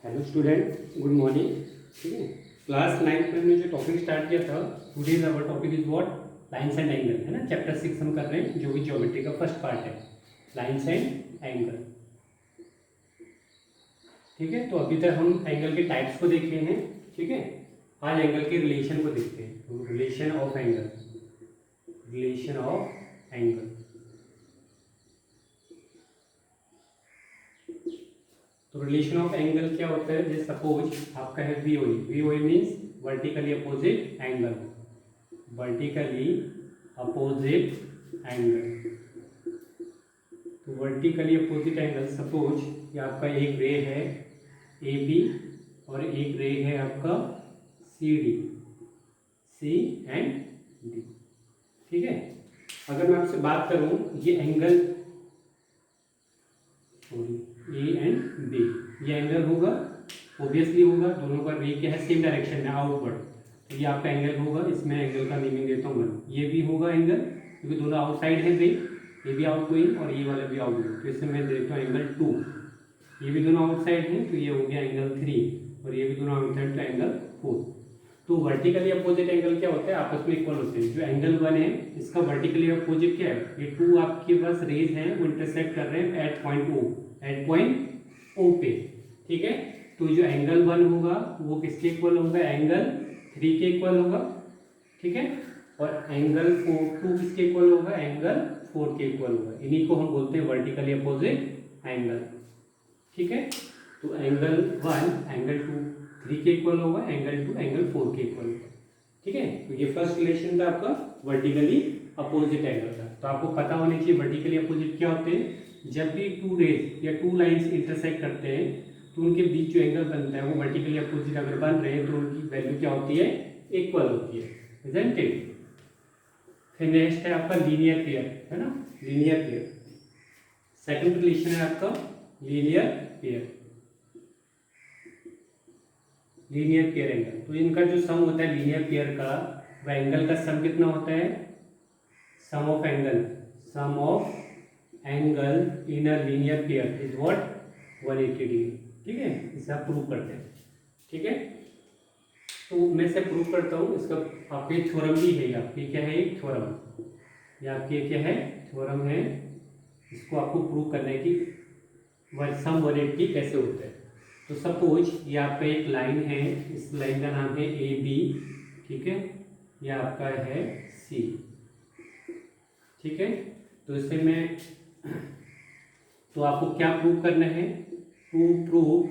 Hello student, good morning. ठीक है, class 9 में हमने जो टॉपिक स्टार्ट किया था, today's our topic is what, lines and angle, है ना। चैप्टर 6 हम कर रहे हैं, जो भी ज्योमेट्री का फर्स्ट पार्ट है, लाइंस एंड एंगल। ठीक है, तो अभी तक हम एंगल के टाइप्स को देखे हैं। ठीक है, आज एंगल के रिलेशन को देखते हैं। तो relation of angle, relation of angle. तो रिलेशन ऑफ एंगल क्या होता है? जैसे सपोज आपका है V O means vertically opposite angle, vertically opposite angle. तो वर्टिकली अपोजिट एंगल, सपोज कि आपका एक रे है ए बी और एक रे है आपका C D, C and D. ठीक है, अगर मैं आपसे बात करूं ये angle, sorry, A and B, ये एंगल होगा, ऑब्वियसली होगा, दोनों का रे क्या है, सेम डायरेक्शन में, आउटवर्ड। तो ये आपका एंगल होगा, इसमें एंगल का मीनिंग देता हूँ मैं। ये भी होगा एंगल, क्योंकि दोनों आउटसाइड है रे, ये भी आउट गोइंग और ये वाला भी आउट गोइंग, तो इसमें मैं देखता हूँ एंगल 2। ये भी दोनों आउटसाइड हैं, तो ये हो गया एंगल 3, और ये भी दोनों आउटसाइड, तो एंगल 4। तो वर्टिकली अपोजिट एंगल क्या होता है? आपस में इक्वल होते हैं। जो एंगल 1 है, इसका वर्टिकली अपोजिट क्या है? ये 2 आपके पास रेज हैं, वो इंटरसेक्ट कर रहे हैं at point O, at point O पे। ठीक है, तो जो एंगल 1 होगा वो किसके इक्वल होगा? एंगल 3 के इक्वल होगा। ठीक है, और एंगल 2 किसके इक्वल होगा? एंगल 4 के इक्वल होगा। इन्हीं को हम बोलते हैं वर्टिकली अपोजिट एंगल। ठीक है, तो एंगल 1 एंगल 2 3 के इक्वल होगा, एंगल 2 एंगल 4 के इक्वल होगा। ठीक है, तो ये फर्स्ट रिलेशन था आपका वर्टिकली अपोजिट एंगल का। तो आपको पता होनी चाहिए वर्टिकली अपोजिट क्या होते हैं। जब भी 2 रेज या 2 लाइंस इंटरसेक्ट करते हैं, तो उनके बीच जो एंगल बनता है वो वर्टिकली अपोजिट अगर बन रहे हैं, तो उनकी वैल्यू क्या होती है? इक्वल होती है, इजंट इट। फिर नेक्स्ट है आपका लीनियर पेयर, है ना, लीनियर पेयर। सेकंड रिलेशन है आपका linear pair, linear pair angle. तो इनका जो सम होता है लीनियर पेयर का, वह एंगल का सम कितना होता है? Sum of angle, sum of angle in a linear pair is what? 180 degree. ठीक है, इसे आप प्रूव करते हैं। ठीक है, तो मैं इसे प्रूव करता हूँ। इसका आपके थ्योरम भी है, आपकी क्या है? एक थ्योरम, ये आपकी क्या है? थ्योरम है। इसको आपको प्रूव करने की सम 180 कैसे होता है। तो सपोज ये आपका एक लाइन है, इस लाइन का नाम है ए बी। ठीक है, ये आपका है सी। ठीक है, तो इसे मैं, तो आपको क्या प्रूव करना है? टू प्रूव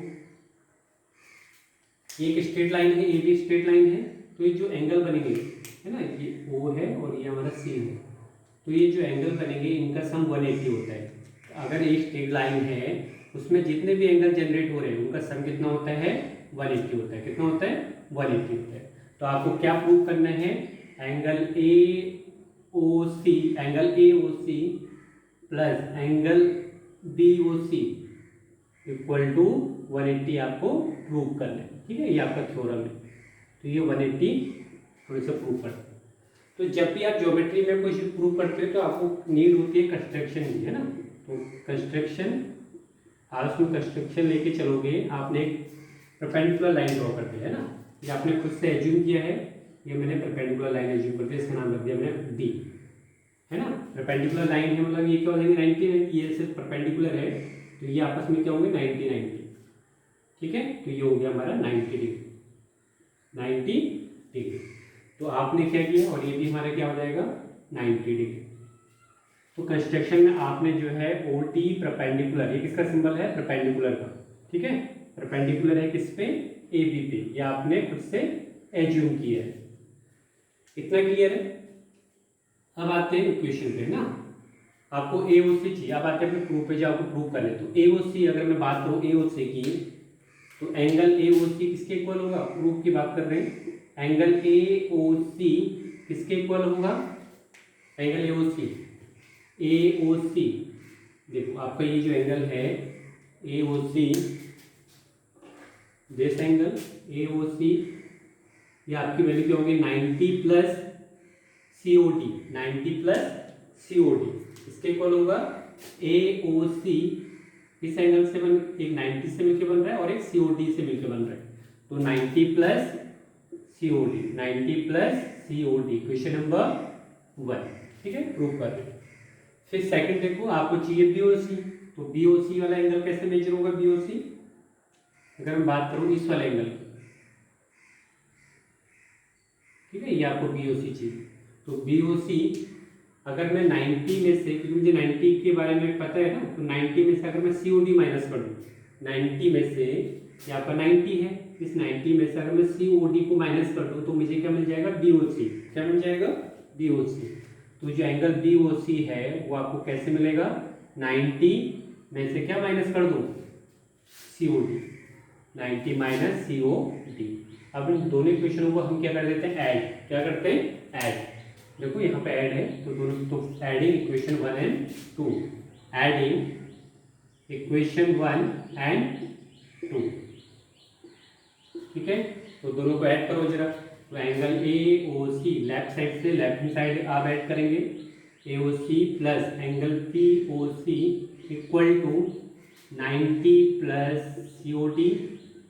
एक स्ट्रेट लाइन है, ए बी स्ट्रेट लाइन है, तो ये जो एंगल बनेंगे, है ना, ये O है और ये हमारा C है, तो ये जो एंगल बनेंगे इनका सम 180 होता है। अगर एक स्ट्रेट लाइन है, उसमें जितने भी एंगल जनरेट हो रहे हैं उनका सम कितना होता है? 180 होता है। कितना होता है? 180 होता है। तो आपको क्या प्रूव करना है? Angle AOC, angle AOC plus angle BOC equal to 180 आपको प्रूव करना है। ठीक है, ये आपका थ्योरम है। तो ये 180 थोड़े से प्रूव करते हैं। तो जब भी आप ज्योमेट्री में कोई चीज प्रूव करते हो, तो आपको नीड होती है कंस्ट्रक्शन की, है ना। तो कंस्ट्रक्शन, आज में कंस्ट्रक्शन लेके चलोगे, आपने एक परपेंडिकुलर लाइन ड्रॉ कर दिया, है ना। ये आपने खुद से एज्यूम किया है, ये मैंने परपेंडिकुलर लाइन एज्यूम कर दिया, इसका नाम रख दिया मैंने डी, है ना। परपेंडिकुलर लाइन है, मतलब ये क्या हो जाएगी? 90, ये सिर्फ परपेंडिकुलर है, तो ये आपस में क्या होंगे? 90। ठीक है, तो ये हो गया हमारा 90 डिग्री, 90 डिग्री। तो आपने क्या किया, और ये भी हमारा क्या हो जाएगा? 90 डिग्री। तो कंस्ट्रक्शन में आपने जो है OT परपेंडिकुलर, ये किसका सिंबल है? परपेंडिकुलर का। ठीक है, परपेंडिकुलर है किस पे? AB पे। ये आपने खुद से एज्यूम किया है। इतना क्लियर है? अब आते हैं इक्वेशन पे, ना। आपको AOC चाहिए। अब आते हैं अपने प्रूफ पे, जो आपको प्रूव कर ले। तो AOC, अगर मैं बात करूँ AOC की, तो एंगल AOC किसके इक्वल होगा? प्रूफ की बात कर रहे हैं। एंगल AOC किसके इक्वल होगा? एंगल AOC, देखो आपका ये जो एंगल है AOC, दिस एंगल AOC, ये आपकी वैल्यू क्या होगी? 90 प्लस COD, 90 प्लस COD इसके इक्वल होगा AOC इस एंगल से एक 90 से मिलकर बन रहा है और एक COD से मिलकर बन रहा है। तो 90 plus COD, 90 plus COD, question number 1, ठीक है, प्रूव कर रहे हैं। फिर सेकंड देखो, आपको चाहिए BOC, तो BOC वाला एंगल कैसे मेजर होगा? BOC अगर मैं बात करूं इस वाले एंगल की, ठीक है, ये आपको BOC चाहिए। तो BOC अगर मैं 90 में से, क्योंकि मुझे 90 के बारे में पता है ना, तो 90 में से अगर मैं COD माइनस कर दूँ, 90 में से यहाँ पर 90 है, इस 90 में से अगर मैं COD को माइनस कर दूँ तो मुझे क्या मिल जाएगा? BOC। क्या मिल जाएगा? BOC। तो जो एंगल BOC है वो आपको कैसे मिलेगा? 90 में से क्या माइनस कर दूँ? COD, 90 minus COD। अब इन दोनों इक्वेशनों को हम क्या कर देते हैं? ऐड। क्या करते हैं? ऐड। देखो यहाँ पे ऐड है, तो दोनों, तो adding equation 1 and 2, adding equation 1 and 2, ठीक है। तो दोनों को ऐड करो जरा। तो एंगल AOC लेफ्ट साइड से लेफ्ट हैंड साइड आप ऐड करेंगे, AOC plus angle POC equal to 90 plus COD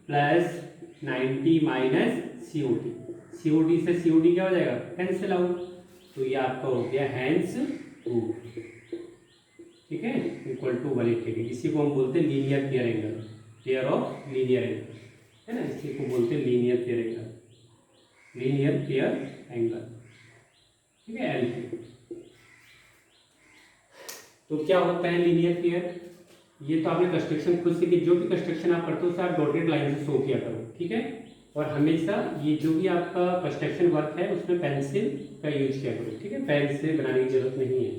plus 90 minus COD। COD से COD क्या हो जाएगा? Cancel out. तो ये आपका हो गया हैंस प्रूफ, ठीक है, इक्वल टू 180 डिग्री। इसी को हम बोलते हैं linear pair angle, pair of linear angle, है ना, इसी को बोलते हैं linear pair angle, linear pair angle, ठीक है, LP। तो क्या होता है लीनियर पेयर? ये तो आपने कंस्ट्रक्शन खुद से, कि जो भी कंस्ट्रक्शन आप करते हो उसे आप डॉटेड लाइन से शो किया करो, ठीक है। और हमेशा ये जो भी आपका कंस्ट्रक्शन वर्क है उसमें पेंसिल का यूज किया करो, ठीक है, पेन से बनाने की जरूरत नहीं है।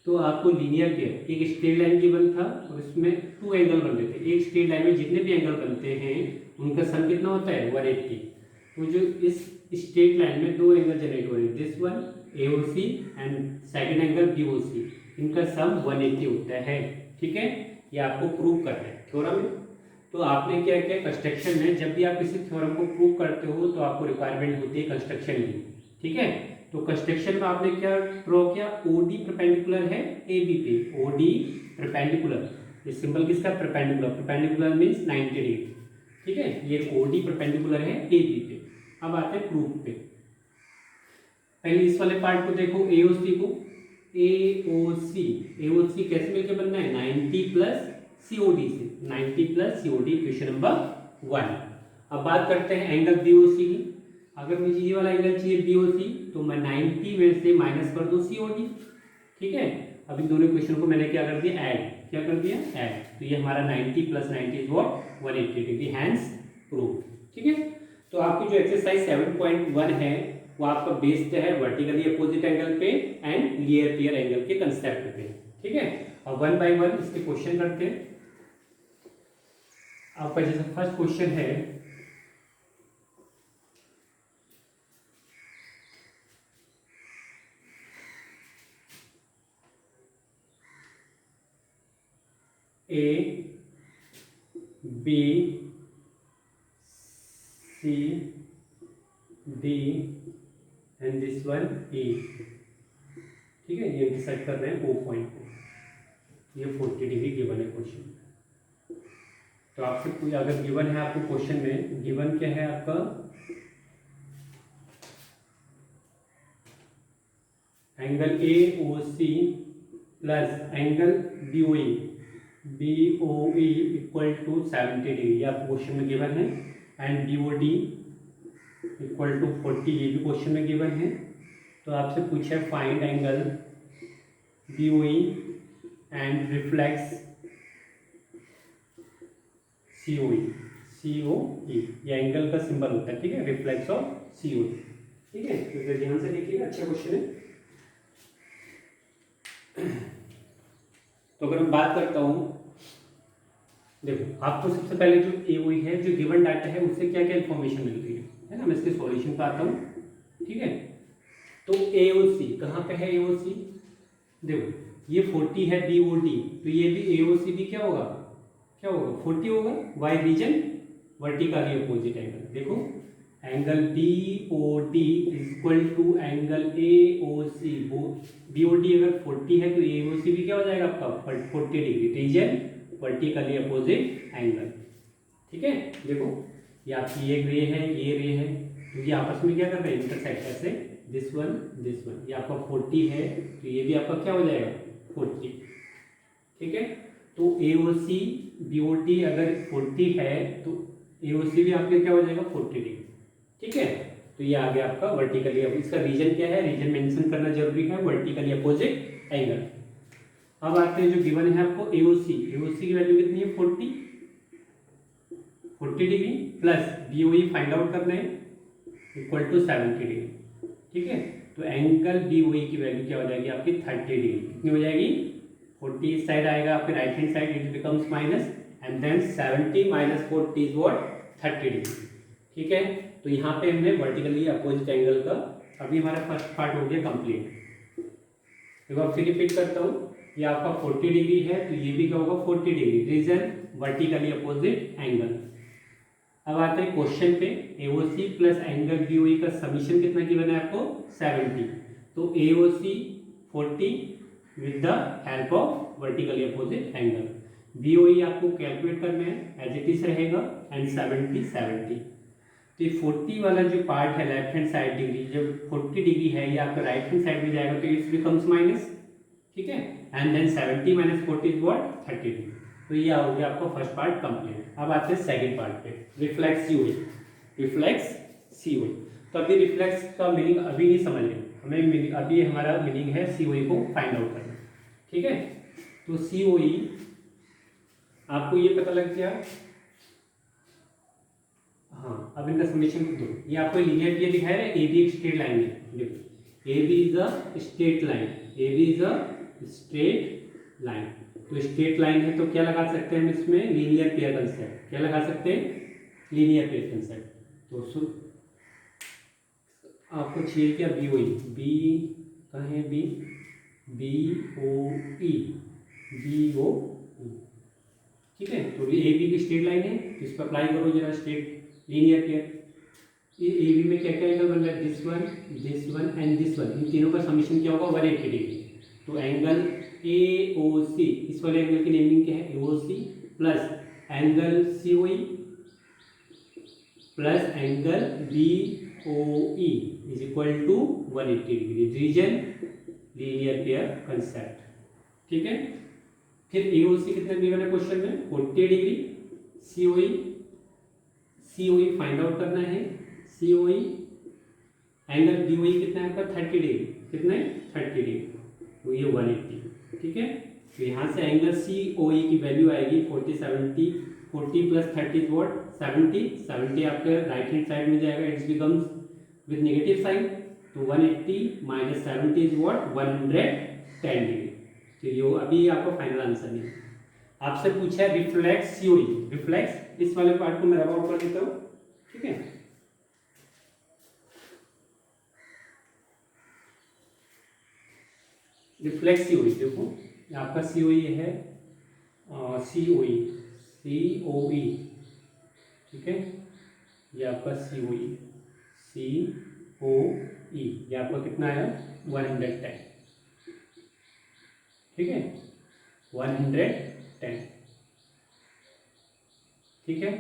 तो आपको लीनियर पेयर, एक स्ट्रेट लाइन गिवन था और इसमें 2 एंगल बन रहे थे। एक स्ट्रेट लाइन में जितने भी एंगल बनते हैं उनका सम कितना होता है? 180। तो जो इस स्ट्रेट लाइन में 2 एंगल जनरेट हो रहे हैं, this one AOC and second angle BOC, इनका सम 180 होता है, ठीक है। ये आपको प्रूव करना है थ्योरम में। तो आपने क्या किया? कंस्ट्रक्शन में जब भी आप किसी थ्योरम को प्रूव करते हो तो आपको रिक्वायरमेंट होती है कंस्ट्रक्शन की, ठीक है। तो कंस्ट्रक्शन में आपने क्या ड्रॉ किया? OD परपेंडिकुलर है AB पे, OD परपेंडिकुलर, ये सिंबल किसका? परपेंडिकुलर। परपेंडिकुलर मींस 90 डिग्री, ठीक है। ये OD परपेंडिकुलर है AB पे। अब आते हैं प्रूफ पे। पहले इस वाले पार्ट को देखो, AOC को, AOC कैसे मिलकर बनना है? 90 प्लस COD से, 90 प्लस COD, क्वेश्चन नंबर 1। अब बात करते हैं एंगल BOC की। अगर मुझे ये वाला एंगल चाहिए BOC तो मैं 90 में से माइनस कर दूं COD, ठीक है। अब इन दोनों क्वेश्चन को मैंने क्या कर दिया? ऐड। क्या कर दिया? ऐड। तो ये हमारा 90 plus 90 is what? 180 degree, hence proof, ठीक है। तो आपकी जो एक्सरसाइज 7.1 है वो आपका बेस्ड है वर्टिकली अपोजिट एंगल पे एंड लीनियर पेयर एंगल के कंसेप्ट पे, ठीक है। अब 1 बाय 1 इसके क्वेश्चन करते हैं। आपका जैसे फर्स्ट क्वेश्चन है, A B C D and this one E, ठीक है। ये सेट कर रहे हैं O पॉइंट को। ये 40 डिग्री गिवन है क्वेश्चन। तो आपसे कोई अगर गिवन है आपको क्वेश्चन में, गिवन क्या है आपका? Angle AOC plus angle BOE equal to 70 degree, ये आपको क्वेश्चन में गिवन है। एंड BOD इक्वल टू 40, ये भी क्वेश्चन में गिवन है। तो आपसे पूछा है find angle BOE and reflex COE, ये एंगल का सिंबल होता है, ठीक है, रिफ्लेक्स ऑफ COE, ठीक है। तो ध्यान से देखिएगा, अच्छा क्वेश्चन है। तो अगर मैं बात करता हूँ, देखो आपको सबसे पहले जो AOE है, जो गिवन डाटा है, उससे क्या क्या इन्फॉर्मेशन मिलती है ना। मैं इसके सॉल्यूशन पे आता हूँ, ठीक है। तो AOC कहाँ पे है? AOC देखो ये 40 है BOD, तो ये भी AOC भी क्या होगा? क्या होगा? 40 होगा। Why reason? Vertically opposite angle. देखो angle BOD equal to angle AOC, BOD अगर 40 है तो AOC भी क्या हो जाएगा आपका? 40 degree, reason vertically opposite angle. ठीक है, देखो ये आपकी ये रे है, ये रे है, तो ये आपस में क्या कर रहे हैं, इंटरसेक्ट ऐसे, दिस वन ये आपका 40 है, तो ये भी आपका क्या हो जाएगा 40। ठीक है, तो ए ओ सी बी ओ टी अगर 40 है तो ए ओ सी भी आपके क्या हो जाएगा 40 डिग्री। ठीक है, तो ये आ गया आपका वर्टिकली, अब इसका रीजन क्या है, रीजन मेंशन करना जरूरी है, वर्टिकली अपोजिट एंगल। अब आते हैं जो गिवन है आपको एओसी की वैल्यू कितनी है 40 degree plus BOE find out करना है इक्वल टू 70 डिग्री। ठीक है, तो एंगल बीओई की वैल्यू क्या हो जाएगी आपकी 30 डिग्री। कितनी हो जाएगी 40 इस साइड आएगा, आपके right hand side it becomes minus and then 70 minus 40 is what 30 degree. ठीक है, तो यहाँ पे हमने वर्टिकली अपोजिट एंगल का अभी हमारा फर्स्ट पार्ट हो गया कंप्लीट। एक बार फिर रिपीट करता हूँ, ये आपका 40 डिग्री है तो ये भी क्या होगा 40 degree, reason vertically opposite angle. अब आते हैं क्वेश्चन पे, एओसी प्लस एंगल बीओई का समीशन कितना गिवन है आपको 70, तो AOC 40 with the help of vertically opposite angle, BOE आपको कैलकुलेट करना है एज इट इज रहेगा एंड 70। तो 40 वाला जो पार्ट है लेफ्ट हैंड साइड डिग्री, जब 40 डिग्री है ये आपका राइट हैंड साइड में जाएगा तो इट्स बिकम्स माइनस। ठीक है, and then 70 minus 40 is what 30 degree. तो ये हो गया आपका फर्स्ट पार्ट कंप्लीट। अब आते हैं सेकंड पार्ट पे, रिफ्लेक्स सीओई। तो अभी रिफ्लेक्स का मीनिंग अभी नहीं समझ रहे हमें, अभी हमारा मीनिंग है सीओई को फाइंड आउट करना। ठीक है, तो सीओई आपको ये पता लग गया। हाँ, अब इनका समीशन दो, ये आपको लीनियर किया दिखाया है, ए बी एक स्ट्रेट लाइन है, देखो A B is a straight line, A B is a straight line. तो स्ट्रेट लाइन है तो क्या लगा सकते हैं हम इसमें, लीनियर पेयर कंसेप्ट। क्या लगा सकते हैं, लीनियर पेयर कंसेप्ट। तो आपको चाहिए क्या बीओई, बी कहें बी बीओई बीओई। ठीक है, तो ये ए बी की स्ट्रेट लाइन है, तो इस पर अप्लाई करो जरा स्ट्रेट लीनियर पेयर। ये ए बी में क्या क्या एंगल बन रहा है, this one and this one, इन तीनों का समीशन क्या होगा 180 डिग्री। तो एंगल ए ओ सी, इस वाले एंगल की नेमिंग क्या है O C, plus angle C O E plus angle B O E is equal to 180 degree, reason linear pair concept. ठीक है, फिर ए ओ सी कितना गिवन है क्वेश्चन में 40 डिग्री, सीओई फाइंड आउट करना है, सीओई एंगल बीओई कितना है आपका 30 डिग्री, कितना है 30 डिग्री, तो ये 180। ठीक है, तो यहाँ से एंगल सीओई की वैल्यू आएगी 40 प्लस 30 वॉट 70 आपके राइट हैंड साइड में जाएगा, it's becomes with negative sign, तो 180 माइनस 70 इज वॉट 110 डिग्री। तो ये अभी आपका फाइनल आंसर नहीं है। आपसे पूछा है रिफ्लेक्स सीओई, रिफ्लेक्स इस वाले पार्ट को मैं रब आउट कर देता हूँ। ठीक है, रिफ्लेक्स सीओई, देखो आपका सीओई है सीओई, ठीक है, ये आपका सीओई, ये आपका कितना है 110। ठीक है, 110। ठीक है,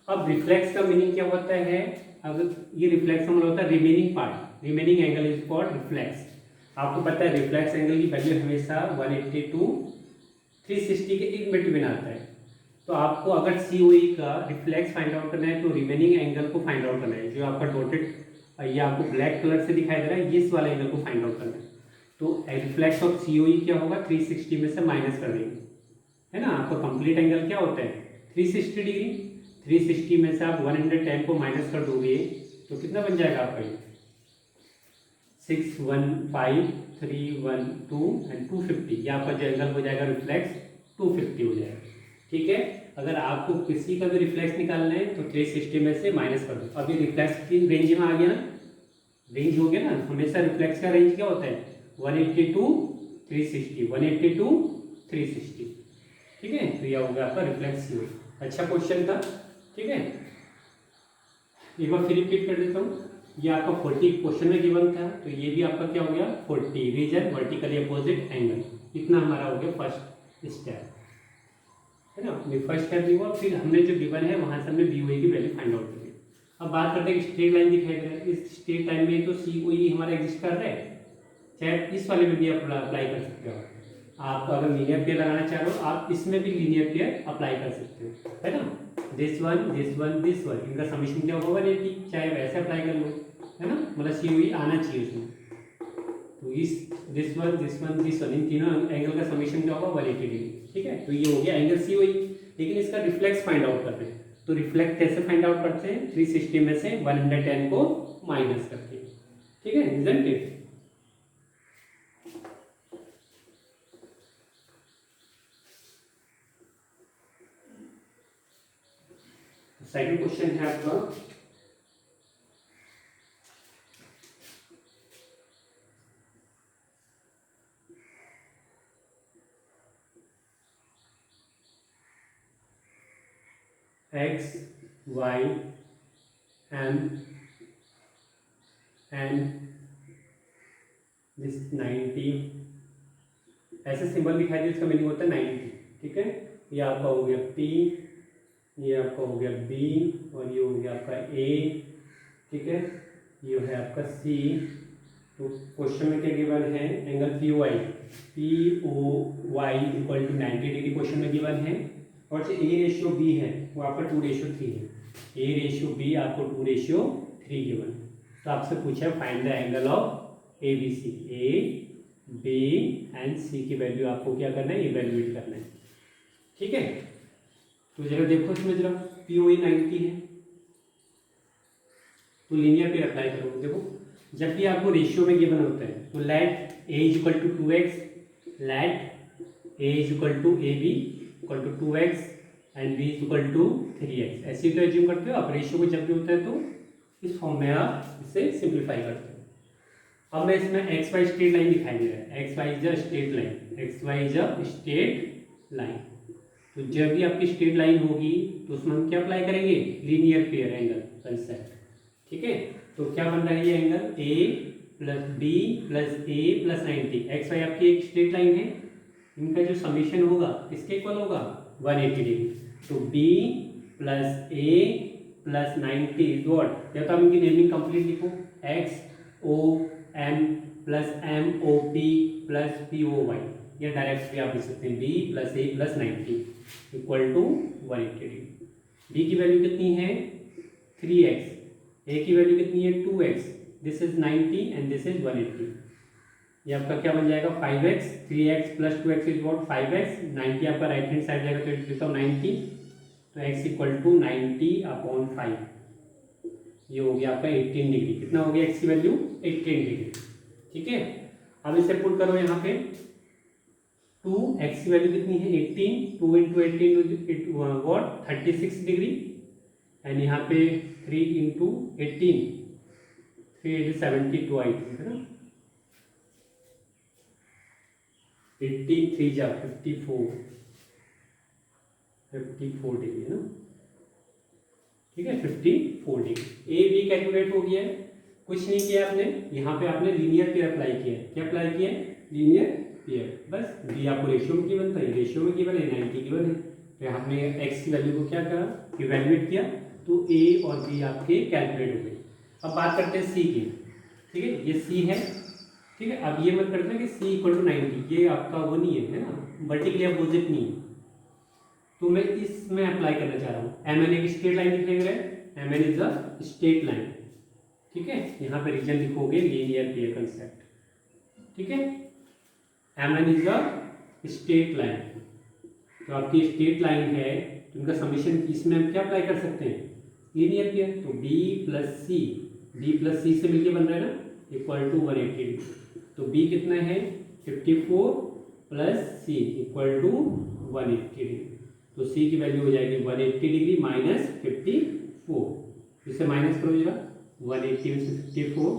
अब रिफ्लेक्स का मीनिंग क्या होता है, अगर ये रिफ्लेक्स का मतलब होता है remaining part, remaining angle is called reflex. आपको पता है रिफ्लेक्स एंगल की वैल्यू हमेशा 180 टू 360 के इन बिटवीन आता है। तो आपको अगर सीओई का रिफ्लेक्स फाइंड आउट करना है तो रिमेनिंग एंगल को फाइंड आउट करना है, जो आपका डॉटेड ये आपको ब्लैक कलर से दिखाई दे रहा है, इस वाले एंगल को फाइंड आउट करना है। तो रिफ्लेक्स ऑफ सीओई क्या होगा 360 में से माइनस कर देंगे, है ना। आपका कंप्लीट एंगल क्या होता है 360 डिग्री, 360 में से आप 110 को माइनस कर दोगे तो कितना बन जाएगा आपका 615 312 एंड 250, ये आपका जो एंगल हो जाएगा रिफ्लेक्स 250 हो जाएगा। ठीक है, अगर आपको किसी का भी रिफ्लेक्स निकालना है तो 360 में से माइनस कर दो। अभी रिफ्लेक्स की रेंज में आ गया, रेंज हो गया ना, हमेशा रिफ्लेक्स का रेंज क्या होता है 180 टू 360, 180 टू 360। ठीक है, तो यह होगा आपका रिफ्लेक्स सीओई। अच्छा क्वेश्चन था। ठीक है, एक बार फिर रिपीट कर देता हूँ, ये आपका 40 क्वेश्चन में गिवन था, तो ये भी आपका क्या हो गया 40, रीजन वर्टिकली अपोजिट एंगल, इतना हमारा हो गया फर्स्ट स्टेप। है ना। फर्स्ट स्टेप भी हुआ, फिर हमने जो गिवन है वहाँ से हमने बी ओ ए की वैल्यू फाइंड आउट करी। अब बात करते हैं कि स्ट्रेट लाइन दिखाई दे रहा है, इस स्ट्रेट लाइन में तो सी ओ ई हमारा एग्जिस्ट कर रहा है, चाहे इस वाले में भी आप अप्लाई कर सकते हो। आप अगर लीनियर पेयर लगाना चाह रहे हो आप इसमें भी लीनियर पेयर अप्लाई कर सकते हो, है ना। This one this one this one, इनका समीशन क्या होगा 180, चाहे वैसे अप्लाई कर लो, है ना, मतलब सी ओ ई आना चाहिए उसमें। तो इस this one this one this one, इन तीनों एंगल का समीशन क्या होगा 180 डिग्री, ठीक है। तो ये हो गया एंगल सी ओ ई। लेकिन इसका रिफ्लेक्स फाइंड आउट करते हैं, तो रिफ्लेक्ट कैसे फाइंड आउट करते हैं, 360 में से 110 को माइनस करके, ठीक है, इजंट इट। सेकंड क्वेश्चन है आपका, X Y M and this 90, ऐसे सिंबल दिखाई दे, इसका मीनिंग होता है 90, ठीक है। ये आपका हो गया पी, ये आपका हो गया बी, और ये हो गया आपका ए, ठीक है, ये है आपका सी। तो क्वेश्चन में क्या गिवन है, angle P O Y equal to 90 degree question में गिवन है, और जो ए रेशियो बी है वो आपका 2:3 है, ए रेशियो बी आपको 2:3 गिवन है। तो आपसे पूछा है find the angle of A B C, A B and C की वैल्यू आपको क्या करना है, इवेल्युएट करना है, ठीक है। तो जरा देखो इसमें जरा पी ओ 90 है, तो लीनियर पे अप्लाई करो। देखो जब भी आपको रेशियो में गिवन होता है तो let a is equal to 2x, let a is equal to a b equal to 2x and b is equal to 3x, ऐसे तो एज्यूम करते हो आप। रेशियो को जब भी होता है तो इस फॉर्म में आप इसे सिंप्लीफाई करते हो। अब मैं इसमें एक्स वाई स्ट्रेट लाइन दिखाई दे रहा है, X Y is a straight line, X Y is a straight line. तो जब भी आपकी स्ट्रेट लाइन होगी तो उसमें हम क्या अप्लाई करेंगे, लीनियर पेयर एंगल कंसेप्ट, ठीक है। तो क्या बन रहा है ये angle, A plus B plus a plus 90, x Y आपकी एक स्ट्रेट लाइन है, इनका जो समीशन होगा किसके इक्वल होगा 180 डिग्री। तो B plus a plus 90 is what, या तो आप इनकी नेमिंग कंप्लीट लिखो, X O M plus M O P plus P O Y, या डायरेक्ट भी आप लिख सकते हैं b plus a plus 90 equal to 180 degree. B की वैल्यू कितनी है 3x, ए की वैल्यू कितनी है 2x, this is 90 and this is 180। ये आपका क्या बन जाएगा 5x, 3x plus 2x is what 5x, 90 आपका राइट हैंड साइड जाएगा तो इट बिकम 90, तो x इक्वल टू 90/5, ये हो गया आपका 18 डिग्री। कितना हो गया x की वैल्यू 18 डिग्री, ठीक है। अब इसे पुट करो यहाँ पे, 2x की वैल्यू कितनी है 18, 2 इंटू 18 व्हाट 36 डिग्री, एंड यहाँ पे 3 इंटू 18 3 72 आई थी, है ना, 83 जा 54 डिग्री, है ना, ठीक है 54 डिग्री। ए बी कैलकुलेट हो गया है, कुछ नहीं किया आपने, यहाँ पे आपने लीनियर पेयर अप्लाई किया है। क्या अप्लाई किया है, लीनियर पेयर, बस। बी आपको रेशियो में गिवन था, रेशियो में गिवन है 90 गिवन है, तो हमने एक्स की वैल्यू को क्या करा, इवेल्युएट किया, तो ए और बी आपके कैलकुलेट हो गए। अब बात करते हैं सी की, ठीक है, ये सी है, ठीक है। अब ये मत करते कि सी इक्वल टू 90, ये आपका वो नहीं है ना, वर्टिकली अपोजिट नहीं है, तो मैं इसमें अप्लाई करना चाह रहा हूँ। एम एन एक स्ट्रेट लाइन दिखाई दे रहा है, M N is a straight line, ठीक है। यहाँ पे रीजन लिखोगे लीनियर पेयर कंसेप्ट, ठीक है। M N is a straight line, तो आपकी स्ट्रेट लाइन है, तो इनका समीशन इसमें हम क्या अप्लाई कर सकते हैं, लीनियर पेयर। तो बी प्लस सी से मिलके बन रहा है ना, इक्वल टू 180 डिग्री। तो बी कितना है 54 plus C equal to 180 degree, तो सी की वैल्यू हो जाएगी 180 डिग्री माइनस 54, इसे माइनस करो जरा, 180 में से 54,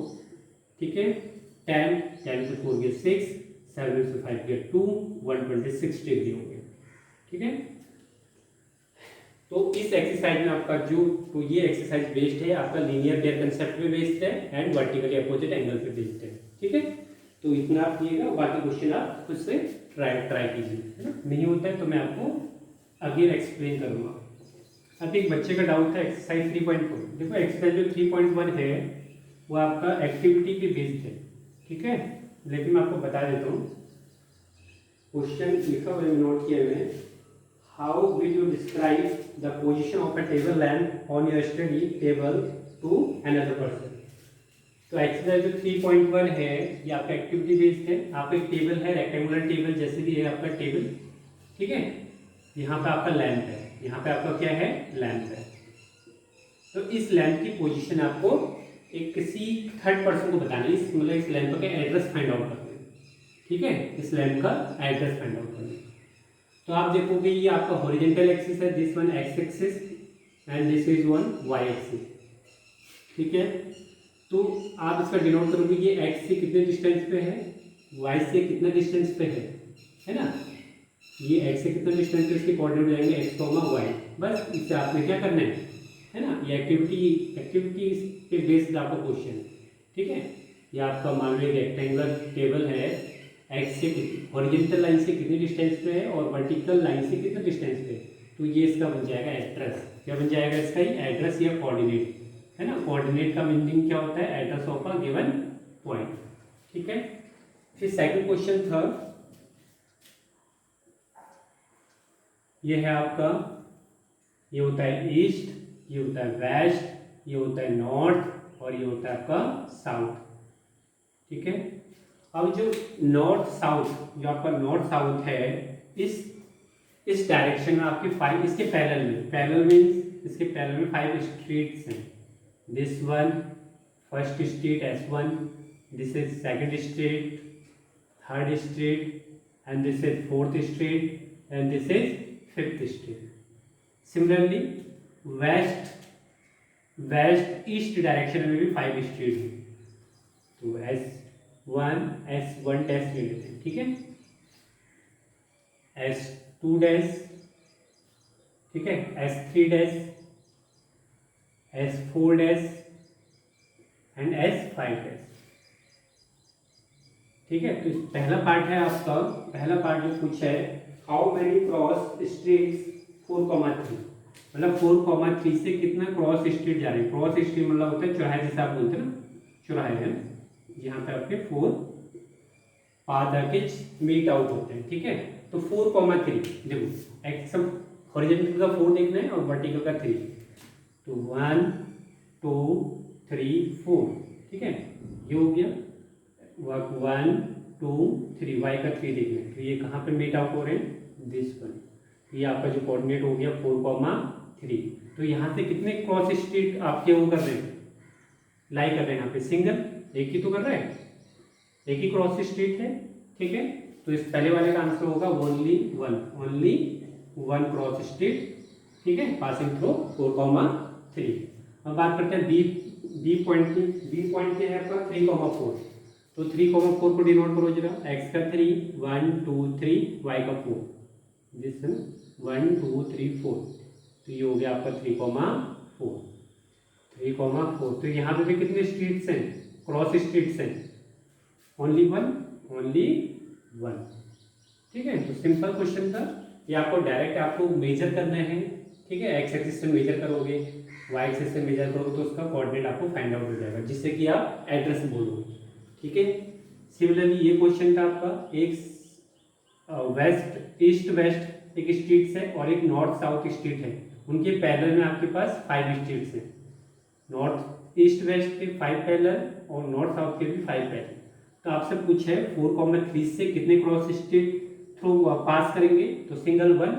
ठीक है, 10 से 4 गया 6, 7 से 5 गया 2, 126 डिग्री हो गया, ठीक है। तो इस एक्सरसाइज में आपका जो, तो ये एक्सरसाइज बेस्ड है आपका लीनियर पेयर कंसेप्ट पे बेस्ड है एंड वर्टिकली अपोजिट एंगल पे बेस्ड है, ठीक है। तो इतना आप किएगा, बाकी क्वेश्चन आप खुद से ट्राई कीजिए, है ना। नहीं होता है तो मैं आपको अगेन एक्सप्लेन करूँगा। अब एक बच्चे का डाउट है एक्सरसाइज 3.4। देखो एक्सरसाइज जो 3.1 है वो आपका एक्टिविटी पे बेस्ड है, ठीक है। लेकिन मैं आपको बता देता हूँ, क्वेश्चन लिखा हुआ है, नोट किए हुए हैं। How will you describe the position of a table lamp on your study table to another person. तो एक्सरसाइज जो 3.1 है ये आपका एक्टिविटी बेस्ड है। आपका एक टेबल है, रेक्टेंगुलर टेबल जैसे भी है आपका टेबल, ठीक है। यहाँ पे आपका लैंप है, यहाँ पे आपका क्या है, लैंप है। तो इस लैंप की पोजीशन आपको एक किसी थर्ड पर्सन को बताना है, मतलब इस लैंप का एड्रेस फाइंड आउट करना है, ठीक है। इस लैंप का एड्रेस फाइंड आउट करना है। तो आप देखोगे ये आपका हॉरिजॉन्टल एक्सिस है, this one x axis and this is one y axis, ठीक है। तो आप इसका डिनोट करोगे ये एक्स से कितने डिस्टेंस पे है, वाई से कितना डिस्टेंस पे है ना। ये एक्स से कितना डिस्टेंस पे, इसके कोऑर्डिनेट हो जाएंगे एक्स कॉमा वाई। बस इससे आपने क्या करना है ना, ये एक्टिविटी पे बेस्ड आपका क्वेश्चन, ठीक है। ये आपका मान लो रेक्टेंगुलर टेबल है, एक्स से हॉरिजॉन्टल लाइन से कितनी डिस्टेंस पे है और वर्टिकल लाइन से कितना डिस्टेंस पे, तो ये इसका बन जाएगा एड्रेस। क्या बन जाएगा इसका, एड्रेस या कोऑर्डिनेट, है ना। कोऑर्डिनेट का मीनिंग क्या होता है, address of a given point, ठीक है। फिर सेकंड क्वेश्चन था, ये है आपका, ये होता है ईस्ट, ये होता है वेस्ट, ये होता है नॉर्थ और ये होता है आपका साउथ, ठीक है। अब जो नॉर्थ साउथ, जो आपका नॉर्थ साउथ है, इस डायरेक्शन में आपके 5, इसके पैरेलल मीन्स इसके पैरेलल में 5 स्ट्रीट्स हैं। This one first street S1, this is second street, third street and this is fourth street and this is fifth street. Similarly west east direction में भी 5 स्ट्रीट हैं। तो S1 डैश ले लेते हैं, ठीक है। S2 डैश, ठीक है। S3 dash, S4 dash and S5 dash, ठीक है। तो पहला पार्ट है आपका, पहला पार्ट जो पूछा है, हाउ मेनी क्रॉस स्ट्रीट्स 4,3, मतलब 4,3 से कितना क्रॉस स्ट्रीट जा रहे हैं। क्रॉस स्ट्रीट मतलब होता है चौराहे, जैसे आप बोलते हैं ना, चौराहे हैं, यहाँ पे आपके 4 पाथ आके मीट आउट होते हैं, ठीक है। तो 4,3 देखो, एक्स हॉरिजॉन्टल का 4 देखना है और वर्टिकल का 3, तो 1 2 3 4, ठीक है। ये हो गया 1 2 3, वाई का 3 देखना है, तो ये कहाँ पे मीट आउट हो रहे हैं, दिस वन। ये आपका जो कोऑर्डिनेट हो गया 4,3। तो यहाँ से कितने क्रॉस स्ट्रीट आपके वो कर रहे हैं, लाई कर रहे हैं, यहाँ पे सिंगल एक ही तो कर रहा है, एक ही क्रॉस स्ट्रीट है, ठीक है। तो इस पहले वाले का आंसर होगा ओनली वन क्रॉस स्ट्रीट, ठीक है, पासिंग थ्रू 4,3। अब बात करते हैं बी पॉइंट की। बी पॉइंट क्या है आपका 3,4, तो 3,4 को डिनोट करो जरा, एक्स का 3 1 2 3, वाई का 4, दिस 1 2 3 4, तो ये हो गया आपका 3,4। तो यहाँ पे भी कितने स्ट्रीट्स हैं, क्रॉस स्ट्रीट्स हैं, ओनली वन, ठीक है। तो सिंपल क्वेश्चन था ये, आपको डायरेक्ट आपको मेजर करना है, ठीक है। एक्स एक्सिस से मेजर करोगे, वाई एक्सिस से मेजर करोगे, तो उसका कोऑर्डिनेट आपको फाइंड आउट हो जाएगा, जिससे कि आप एड्रेस बोलोगे, ठीक है। सिमिलरली ये क्वेश्चन था आपका, एक ईस्ट वेस्ट एक स्ट्रीट्स है और एक नॉर्थ साउथ स्ट्रीट है, उनके पैरेलल में आपके पास 5 स्ट्रीट्स हैं। नॉर्थ ईस्ट वेस्ट के 5 पैरेलल और नॉर्थ साउथ के भी 5 पैरेलल। तो आपसे पूछा है 4,3 से कितने क्रॉस स्ट्रीट थ्रू पास करेंगे, तो सिंगल 1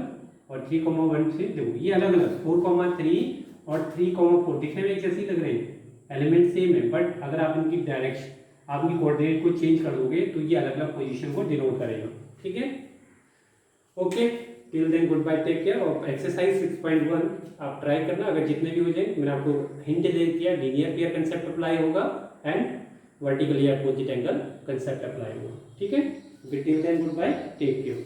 और 3,1 से, देखो ये अलग अलग 4,3 और 3,4 दिखने में एक जैसे ही लग रहे हैं, एलिमेंट सेम है, बट अगर आप इनकी डायरेक्शन, आप इनकी कोऑर्डिनेट को चेंज कर दोगे तो ये अलग अलग पोजीशन को डिनोट करेगा, ठीक है। Okay, till then good bye, take care. और एक्सरसाइज 6.1 आप ट्राई करना, अगर जितने भी हो जाए, मैंने आपको हिंट दे दिया, लीनियर पेयर कंसेप्ट अप्लाई होगा and vertically opposite angle concept apply होगा, ठीक है। Till then good bye, take care.